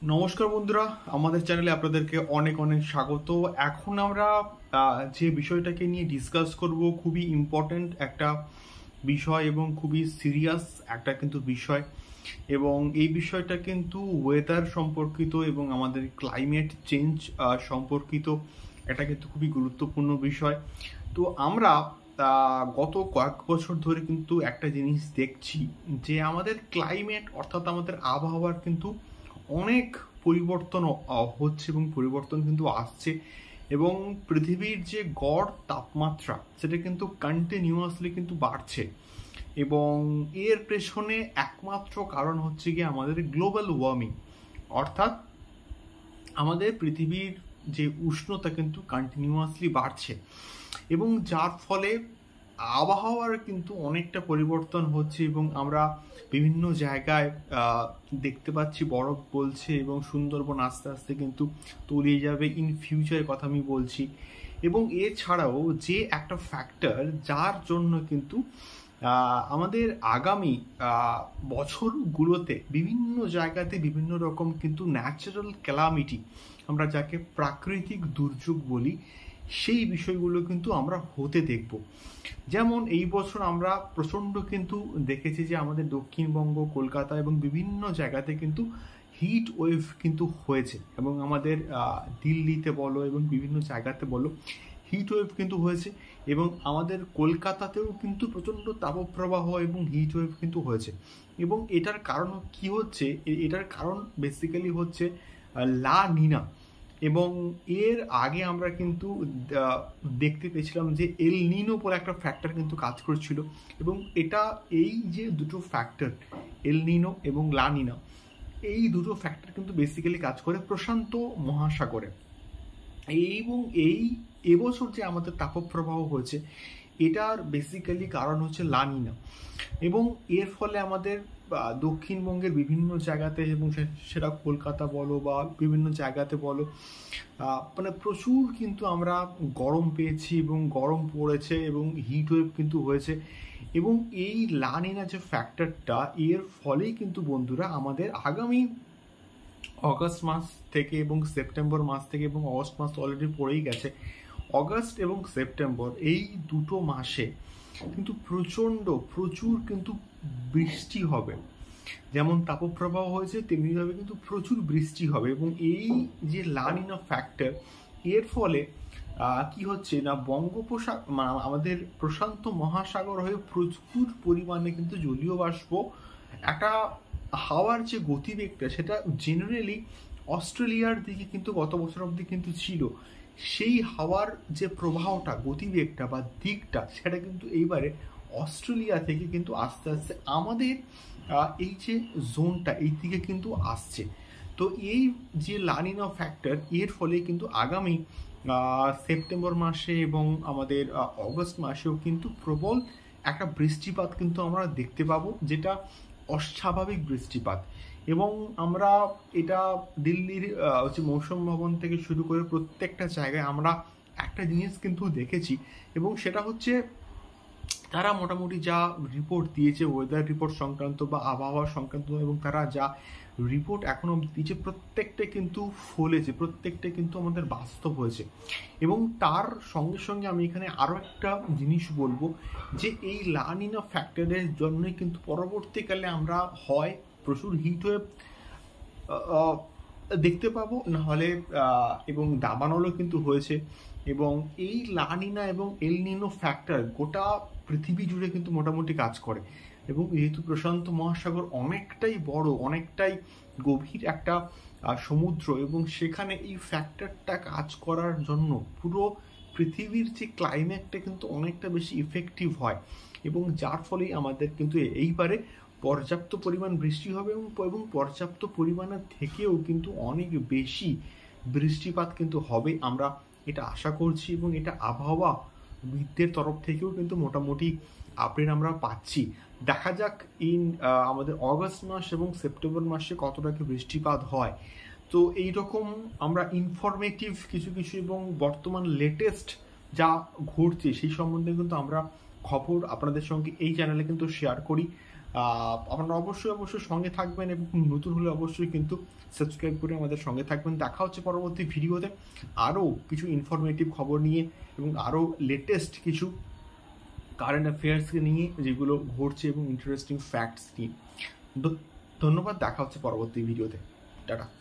নমস্কার বন্ধুরা, আমাদের চ্যানেলে আপনাদেরকে অনেক অনেক স্বাগত। এখন আমরা যে বিষয়টাকে নিয়ে ডিসকাস করব খুবই ইম্পর্ট্যান্ট একটা বিষয় এবং খুবই সিরিয়াস একটা কিন্তু বিষয়, এবং এই বিষয়টা কিন্তু ওয়েদার সম্পর্কিত এবং আমাদের ক্লাইমেট চেঞ্জ সম্পর্কিত। এটা কিন্তু খুবই গুরুত্বপূর্ণ বিষয়। তো আমরা গত কয়েক বছর ধরে কিন্তু একটা জিনিস দেখছি যে আমাদের ক্লাইমেট অর্থাৎ আমাদের আবহাওয়ার কিন্তু অনেক পরিবর্তন হচ্ছে এবং পরিবর্তন কিন্তু আসছে, এবং পৃথিবীর যে গড় তাপমাত্রা সেটা কিন্তু কন্টিনিউয়াসলি কিন্তু বাড়ছে। এবং এর পেছনে একমাত্র কারণ হচ্ছে গিয়ে আমাদের গ্লোবাল ওয়ার্মিং, অর্থাৎ আমাদের পৃথিবীর যে উষ্ণতা কিন্তু কন্টিনিউয়াসলি বাড়ছে, এবং যার ফলে আবহাওয়ার কিন্তু অনেকটা পরিবর্তন হচ্ছে। এবং আমরা বিভিন্ন জায়গায় দেখতে পাচ্ছি বরফ গলছে এবং সুন্দরবন আস্তে আস্তে কিন্তু তলিয়ে যাবে ইন ফিউচারের কথা আমি বলছি। এবং এছাড়াও যে একটা ফ্যাক্টর যার জন্য কিন্তু আমাদের আগামী বছরগুলোতে বিভিন্ন জায়গাতে বিভিন্ন রকম কিন্তু ন্যাচারাল ক্যালামিটি, আমরা যাকে প্রাকৃতিক দুর্যোগ বলি, সেই বিষয়গুলো কিন্তু আমরা হতে দেখব। যেমন এই বছর আমরা প্রচণ্ড কিন্তু দেখেছি যে আমাদের দক্ষিণবঙ্গ, কলকাতা এবং বিভিন্ন জায়গাতে কিন্তু হিট ওয়েভ কিন্তু হয়েছে, এবং আমাদের দিল্লিতে বলো এবং বিভিন্ন জায়গাতে বলো হিট ওয়েভ কিন্তু হয়েছে, এবং আমাদের কলকাতাতেও কিন্তু প্রচণ্ড তাপপ্রবাহ এবং হিট ওয়েভ কিন্তু হয়েছে। এবং এটার কারণ কি হচ্ছে? এটার কারণ বেসিক্যালি হচ্ছে লা নিনা। এবং এর আগে আমরা কিন্তু দেখতে পেয়েছিলাম যে এল নিনো বলে একটা ফ্যাক্টর কিন্তু কাজ করছিল, এবং এটা এই যে দুটো ফ্যাক্টর এল নিনো এবং লা নিনা, এই দুটো ফ্যাক্টর কিন্তু বেসিক্যালি কাজ করে প্রশান্ত মহাসাগরে। এবং এই এবছর যে আমাদের তাপপ্রবাহ হয়েছে এটার বেসিক্যালি কারণ হচ্ছে লা নিনা। এবং এর ফলে আমাদের দক্ষিণবঙ্গের বিভিন্ন জায়গাতে, এবং সেটা কলকাতা বলো বা বিভিন্ন জায়গাতে বলো, মানে প্রচুর কিন্তু আমরা গরম পেয়েছি এবং গরম পড়েছে এবং হিট ওয়েভ কিন্তু হয়েছে। এবং এই লা নিনা যে ফ্যাক্টরটা, এর ফলেই কিন্তু বন্ধুরা আমাদের আগামী অগস্ট মাস থেকে এবং সেপ্টেম্বর মাস থেকে, এবং অগস্ট মাস অলরেডি পড়েই গেছে, অগস্ট এবং সেপ্টেম্বর এই দুটো মাসে কিন্তু প্রচুর কিন্তু বৃষ্টি হবে। যেমন তাপপ্রবাহ হয়েছে তেমনিভাবে কিন্তু প্রচুর বৃষ্টি হবে। এবং এই যে লা নিনা ফ্যাক্টর, এর ফলে কি হচ্ছে না, আমাদের প্রশান্ত মহাসাগর হয়ে প্রচুর পরিমাণে কিন্তু জলীয় বাষ্প, একটা হাওয়ার যে গতিবেগটা সেটা জেনারেলি অস্ট্রেলিয়ার দিকে কিন্তু গত বছর অবধি কিন্তু ছিল, সেই হাওয়ার যে প্রবাহটা, গতিবেগটা বা দিকটা, সেটা কিন্তু এইবারে অস্ট্রেলিয়া থেকে কিন্তু আস্তে আস্তে আমাদের এই যে জোনটা এই দিকে কিন্তু আসছে। তো এই যে লা নিনা ফ্যাক্টর, এর ফলে কিন্তু আগামী সেপ্টেম্বর মাসে এবং আমাদের অগস্ট মাসেও কিন্তু প্রবল একটা বৃষ্টিপাত কিন্তু আমরা দেখতে পাবো, যেটা অস্বাভাবিক বৃষ্টিপাত। এবং আমরা এটা দিল্লির হচ্ছে মৌসুম ভবন থেকে শুরু করে প্রত্যেকটা জায়গায় আমরা একটা জিনিস কিন্তু দেখেছি, এবং সেটা হচ্ছে তারা মোটামুটি যা রিপোর্ট দিয়েছে ওয়েদার রিপোর্ট সংক্রান্ত বা আবহাওয়া সংক্রান্ত, এবং তারা যা রিপোর্ট এখনো দিয়েছে প্রত্যেকটা কিন্তু ফলেছে, প্রত্যেকটা কিন্তু আমাদের বাস্তব হয়েছে। এবং তার সঙ্গে সঙ্গে আমি এখানে আরও একটা জিনিস বলবো, যে এই লা নিনা ফ্যাক্টরের জন্যই কিন্তু পরবর্তীকালে আমরা হয় প্রচুর হিট ওয়েভ দেখতে পাবো, নাহলে এবং দাবানলও কিন্তু হয়েছে। এবং এই লা নিনা এবং এল নিনো ফ্যাক্টর গোটা পৃথিবী জুড়ে কিন্তু মোটামুটি কাজ করে। এবং যেহেতু প্রশান্ত মহাসাগর অনেকটাই বড়, অনেকটাই গভীর একটা সমুদ্র, এবং সেখানে এই ফ্যাক্টরটা কাজ করার জন্য পুরো পৃথিবীর যে ক্লাইমেটটা কিন্তু অনেকটা বেশি ইফেক্টিভ হয়, এবং যার ফলেই আমাদের কিন্তু এইবারে পর্যাপ্ত পরিমাণ বৃষ্টি হবে, এবং পর্যাপ্ত পরিমাণের থেকেও কিন্তু অনেক বেশি বৃষ্টিপাত কিন্তু হবে, আমরা এটা আশা করছি। এবং এটা আবহাওয়াবিদদের তরফ থেকেও কিন্তু মোটামুটি আপডেট আমরা পাচ্ছি। দেখা যাক আমাদের অগস্ট মাস এবং সেপ্টেম্বর মাসে কতটা কি বৃষ্টিপাত হয়। তো এইরকম আমরা ইনফরমেটিভ কিছু কিছু এবং বর্তমান লেটেস্ট যা ঘটছে সেই সম্বন্ধে কিন্তু আমরা খবর আপনাদের সঙ্গে এই চ্যানেলে কিন্তু শেয়ার করি। আপনারা অবশ্যই সঙ্গে থাকবেন এবং নতুন হলে অবশ্যই কিন্তু সাবস্ক্রাইব করে আমাদের সঙ্গে থাকবেন। দেখা হচ্ছে পরবর্তী ভিডিওতে আরও কিছু ইনফরমেটিভ খবর নিয়ে এবং আরও লেটেস্ট কিছু কারেন্ট অ্যাফেয়ার্সকে নিয়ে যেগুলো ঘটছে এবং ইন্টারেস্টিং ফ্যাক্টস নিয়ে। ধন্যবাদ, দেখা হচ্ছে পরবর্তী ভিডিওতে। টাটা।